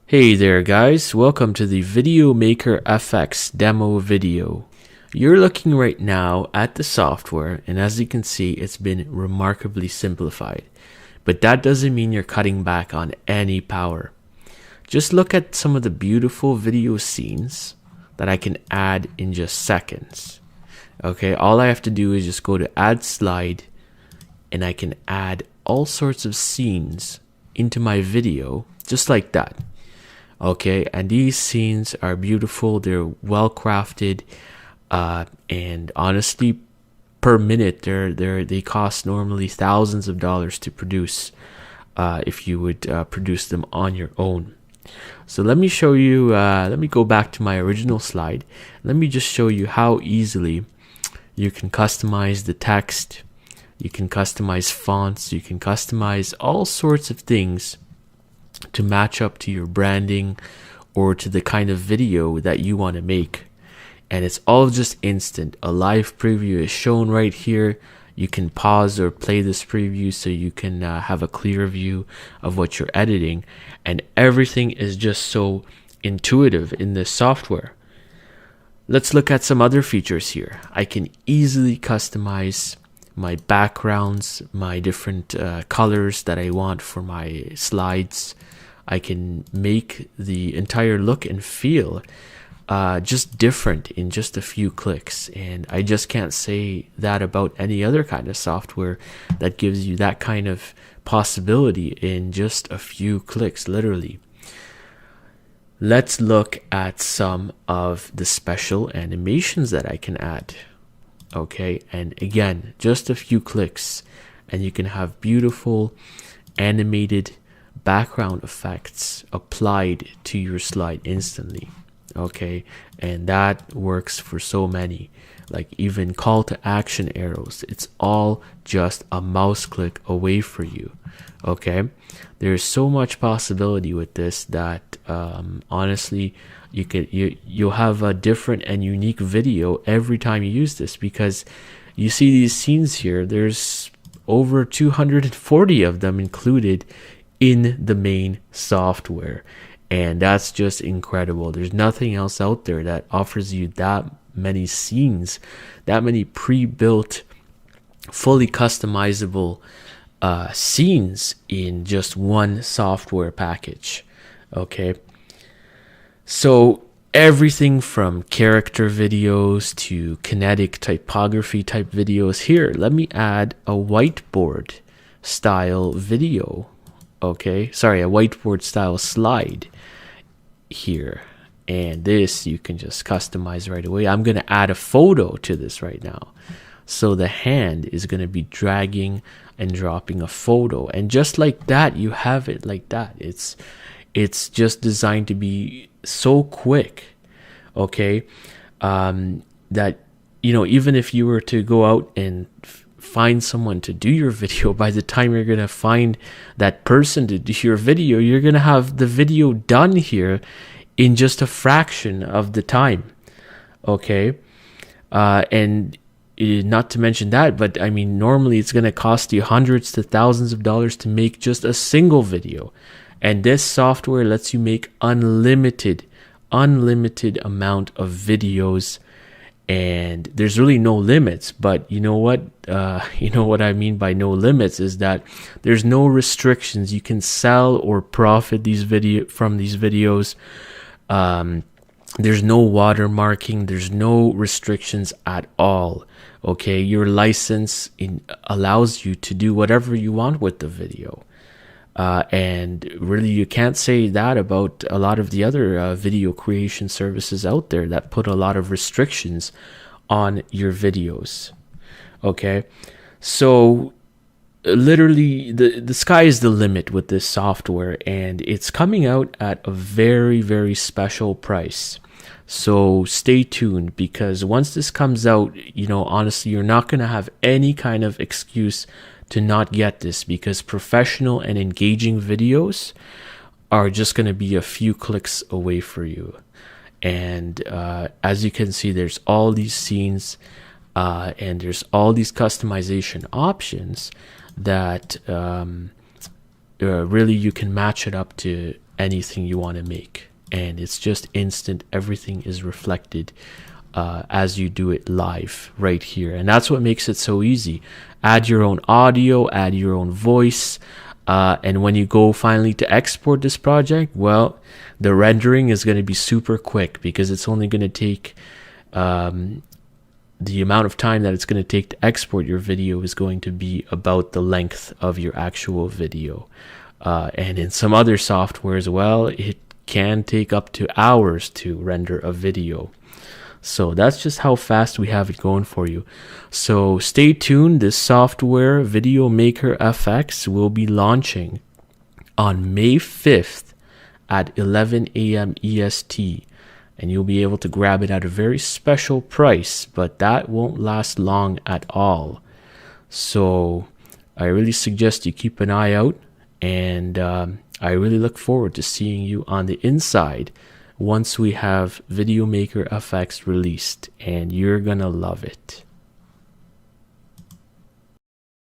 Hey there guys, welcome to the Video Maker FX demo video. You're looking right now at the software, and as you can see, it's been remarkably simplified. But that doesn't mean you're cutting back on any power. Just look at some of the beautiful video scenes that I can add in just seconds. Okay, all I have to do is just go to add slide, and I can add all sorts of scenes into my video just like that. Okay, and these scenes are beautiful, they're well crafted, and honestly, per minute they cost normally thousands of dollars to produce if you would produce them on your own. So let me show you, let me go back to my original slide. Let me just show you how easily you can customize the text, you can customize fonts, you can customize all sorts of things to match up to your branding or to the kind of video that you want to make. And it's all just instant. A live preview is shown right here. You can pause or play this preview so you can have a clear view of what you're editing, and everything is just so intuitive in this software. Let's look at some other features here. I can easily customize my backgrounds, my different colors that I want for my slides. I can make the entire look and feel just different in just a few clicks, and I just can't say that about any other kind of software that gives you that kind of possibility in just a few clicks, literally. Let's look at some of the special animations that I can add. Okay, and again, just a few clicks and you can have beautiful animated background effects applied to your slide instantly. Okay, and that works for so many, like even call to action arrows. It's all just a mouse click away for you. Okay, there's so much possibility with this that honestly you'll have a different and unique video every time you use this, because you see these scenes here, there's over 240 of them included in the main software, and that's just incredible. There's nothing else out there that offers you that many scenes, that many pre-built, fully customizable scenes in just one software package. Okay, so everything from character videos to kinetic typography type videos. Here, let me add a whiteboard style video. Okay, sorry, a whiteboard style slide here, and this you can just customize right away. I'm going to add a photo to this right now, so the hand is going to be dragging and dropping a photo, and just like that, you have it like that. It's just designed to be so quick, okay, that, you know, even if you were to go out and find someone to do your video, by the time you're going to find that person to do your video, you're going to have the video done here in just a fraction of the time. Okay, and not to mention that, but I mean, normally it's going to cost you hundreds to thousands of dollars to make just a single video, and this software lets you make unlimited amount of videos, and there's really no limits. But you know what I mean by no limits is that there's no restrictions. You can sell or profit from these videos. There's no watermarking, there's no restrictions at all. Okay, your license allows you to do whatever you want with the video. And really, you can't say that about a lot of the other video creation services out there that put a lot of restrictions on your videos. Okay, so literally the sky is the limit with this software, and it's coming out at a very, very special price. So stay tuned, because once this comes out, you know, honestly, you're not going to have any kind of excuse to not get this, because professional and engaging videos are just going to be a few clicks away for you. And as you can see, there's all these scenes and there's all these customization options that really you can match it up to anything you want to make, and it's just instant. Everything is reflected as you do it live right here, and that's what makes it so easy. Add your own audio, add your own voice, and when you go finally to export this project, well, the rendering is going to be super quick, because it's only going to take the amount of time that it's going to take to export your video is going to be about the length of your actual video. And in some other software as well, it can take up to hours to render a video. So that's just how fast we have it going for you. So stay tuned. This software, Video Maker FX, will be launching on May 5th at 11 a.m. EST. And you'll be able to grab it at a very special price, but that won't last long at all. So I really suggest you keep an eye out, and I really look forward to seeing you on the inside once we have Video Maker FX released, and you're gonna love it.